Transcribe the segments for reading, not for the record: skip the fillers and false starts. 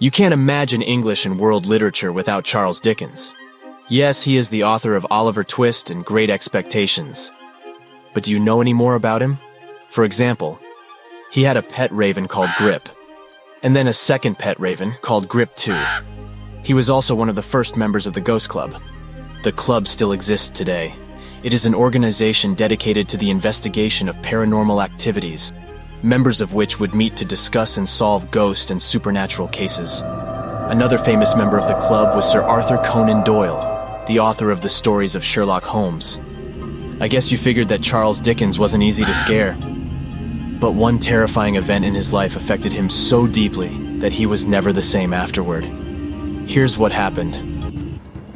You can't imagine English and world literature without Charles Dickens. Yes, he is the author of Oliver Twist and Great Expectations. But do you know any more about him? For example, he had a pet raven called Grip, and then a second pet raven called Grip 2. He was also one of the first members of the Ghost Club. The club still exists today. It is an organization dedicated to the investigation of paranormal activities, members of which would meet to discuss and solve ghost and supernatural cases. Another famous member of the club was Sir Arthur Conan Doyle, the author of the stories of Sherlock Holmes. I guess you figured that Charles Dickens wasn't easy to scare. But one terrifying event in his life affected him so deeply that he was never the same afterward. Here's what happened.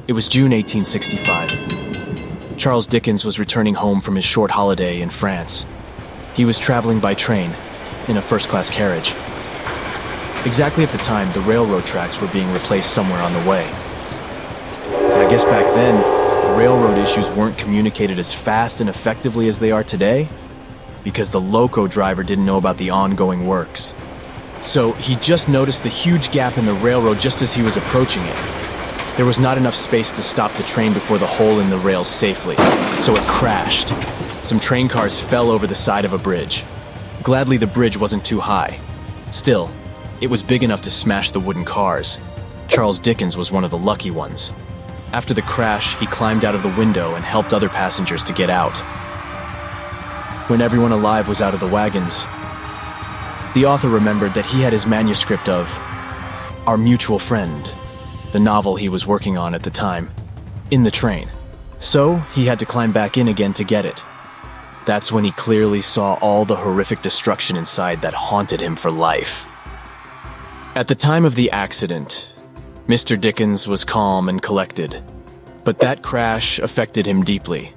It was June 1865. Charles Dickens was returning home from his short holiday in France. He was traveling by train, in a first-class carriage. Exactly at the time, the railroad tracks were being replaced somewhere on the way. I guess back then, railroad issues weren't communicated as fast and effectively as they are today, because the loco driver didn't know about the ongoing works. So he just noticed the huge gap in the railroad just as he was approaching it. There was not enough space to stop the train before the hole in the rails safely, so it crashed. Some train cars fell over the side of a bridge. Gladly, the bridge wasn't too high. Still, it was big enough to smash the wooden cars. Charles Dickens was one of the lucky ones. After the crash, he climbed out of the window and helped other passengers to get out. When everyone alive was out of the wagons, the author remembered that he had his manuscript of Our Mutual Friend, the novel he was working on at the time, in the train. So he had to climb back in again to get it. That's when he clearly saw all the horrific destruction inside that haunted him for life. At the time of the accident, Mr. Dickens was calm and collected, but that crash affected him deeply.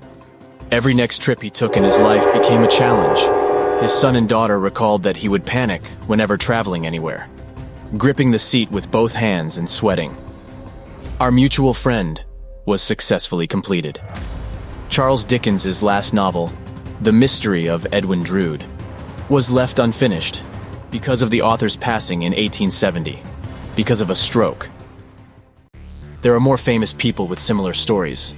Every next trip he took in his life became a challenge. His son and daughter recalled that he would panic whenever traveling anywhere, gripping the seat with both hands and sweating. Our Mutual Friend was successfully completed. Charles Dickens' last novel, The Mystery of Edwin Drood, was left unfinished because of the author's passing in 1870, because of a stroke. There are more famous people with similar stories.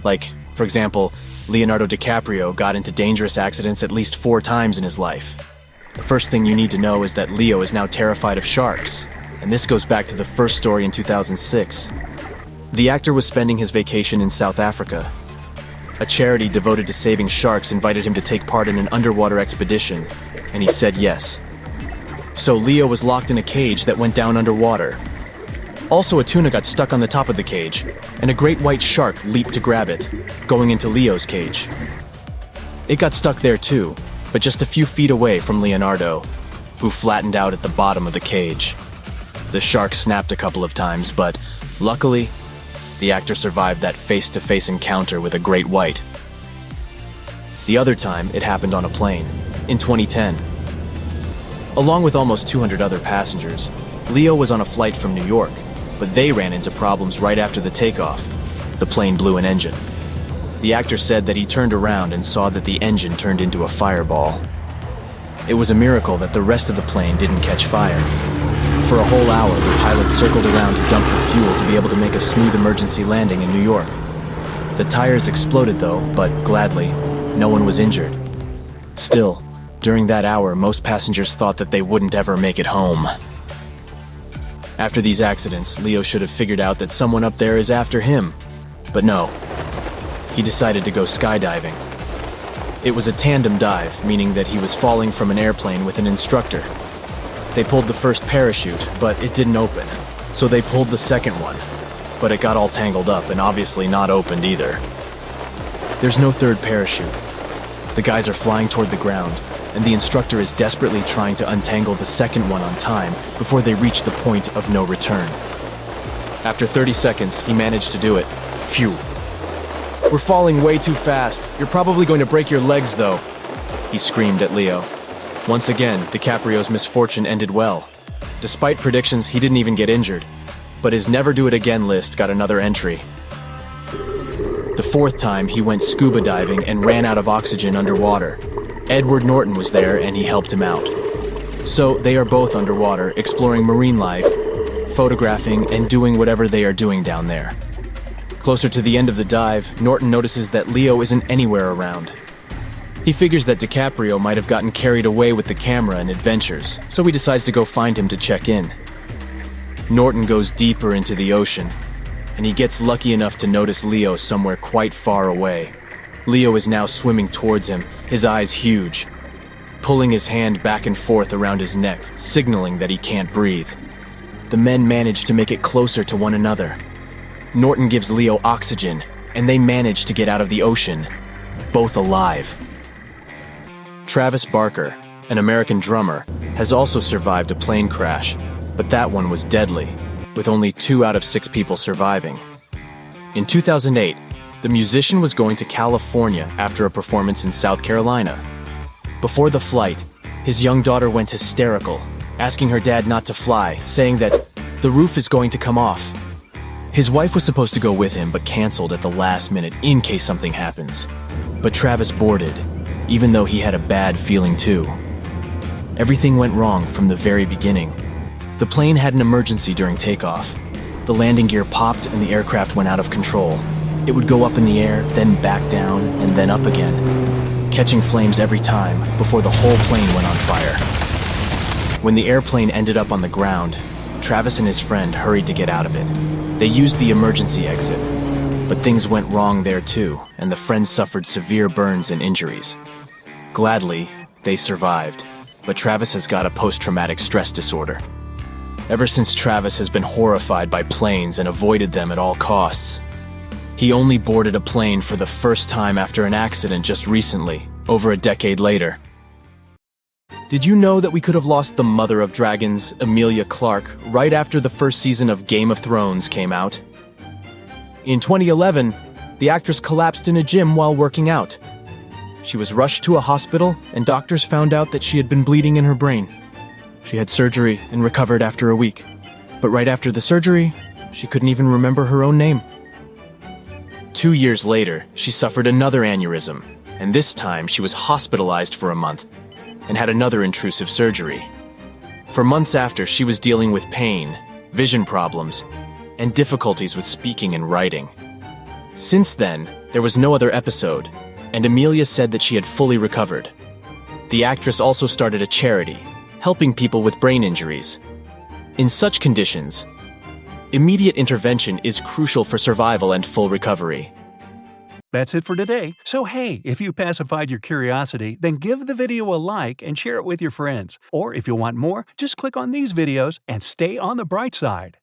Like, for example, Leonardo DiCaprio got into dangerous accidents at least 4 times in his life. The first thing you need to know is that Leo is now terrified of sharks, and this goes back to the first story in 2006. The actor was spending his vacation in South Africa. A charity devoted to saving sharks invited him to take part in an underwater expedition, and he said yes. So Leo was locked in a cage that went down underwater. Also, a tuna got stuck on the top of the cage, and a great white shark leaped to grab it, going into Leo's cage. It got stuck there too, but just a few feet away from Leonardo, who flattened out at the bottom of the cage. The shark snapped a couple of times, but luckily, the actor survived that face-to-face encounter with a great white. The other time, it happened on a plane, in 2010. Along with almost 200 other passengers, Leo was on a flight from New York, but they ran into problems right after the takeoff. The plane blew an engine. The actor said that he turned around and saw that the engine turned into a fireball. It was a miracle that the rest of the plane didn't catch fire. For a whole hour, the pilots circled around to dump the fuel to be able to make a smooth emergency landing in New York. The tires exploded though, but gladly, no one was injured. Still, during that hour, most passengers thought that they wouldn't ever make it home. After these accidents, Leo should have figured out that someone up there is after him. But no. He decided to go skydiving. It was a tandem dive, meaning that he was falling from an airplane with an instructor. They pulled the first parachute, but it didn't open. So they pulled the second one, but it got all tangled up and obviously not opened either. There's no third parachute. The guys are flying toward the ground, and the instructor is desperately trying to untangle the second one on time before they reach the point of no return. After 30 seconds, he managed to do it. Phew. "We're falling way too fast. You're probably going to break your legs, though," he screamed at Leo. Once again, DiCaprio's misfortune ended well. Despite predictions, he didn't even get injured, but his never do it again list got another entry. The 4th time, he went scuba diving and ran out of oxygen underwater. Edward Norton was there and he helped him out. So they are both underwater, exploring marine life photographing, and doing whatever they are doing down there. Closer to the end of the dive, Norton notices that Leo isn't anywhere around. He figures that DiCaprio might have gotten carried away with the camera and adventures, so he decides to go find him to check in. Norton goes deeper into the ocean, and he gets lucky enough to notice Leo somewhere quite far away. Leo is now swimming towards him, his eyes huge, pulling his hand back and forth around his neck, signaling that he can't breathe. The men manage to make it closer to one another. Norton gives Leo oxygen, and they manage to get out of the ocean, both alive. Travis Barker, an American drummer, has also survived a plane crash, but that one was deadly, with only 2 out of 6 people surviving. In 2008, the musician was going to California after a performance in South Carolina. Before the flight, his young daughter went hysterical, asking her dad not to fly, saying that the roof is going to come off. His wife was supposed to go with him but canceled at the last minute in case something happens. But Travis boarded, even though he had a bad feeling too. Everything went wrong from the very beginning. The plane had an emergency during takeoff. The landing gear popped and the aircraft went out of control. It would go up in the air, then back down, and then up again, catching flames every time before the whole plane went on fire. When the airplane ended up on the ground, Travis and his friend hurried to get out of it. They used the emergency exit, but things went wrong there too, and the friends suffered severe burns and injuries. Gladly, they survived, but Travis has got a post-traumatic stress disorder. Ever since Travis has been horrified by planes and avoided them at all costs. He only boarded a plane for the first time after an accident just recently, over a decade later. Did you know that we could have lost the mother of dragons, Emilia Clarke, right after the first season of Game of Thrones came out? In 2011, the actress collapsed in a gym while working out. She was rushed to a hospital, and doctors found out that she had been bleeding in her brain. She had surgery and recovered after a week. But right after the surgery, she couldn't even remember her own name. 2 years later, she suffered another aneurysm, and this time she was hospitalized for a month and had another intrusive surgery. For months after, she was dealing with pain, vision problems, and difficulties with speaking and writing. Since then, there was no other episode, and Emilia said that she had fully recovered. The actress also started a charity, helping people with brain injuries. In such conditions, immediate intervention is crucial for survival and full recovery. That's it for today. So hey, if you pacified your curiosity, then give the video a like and share it with your friends. Or if you want more, just click on these videos and stay on the bright side.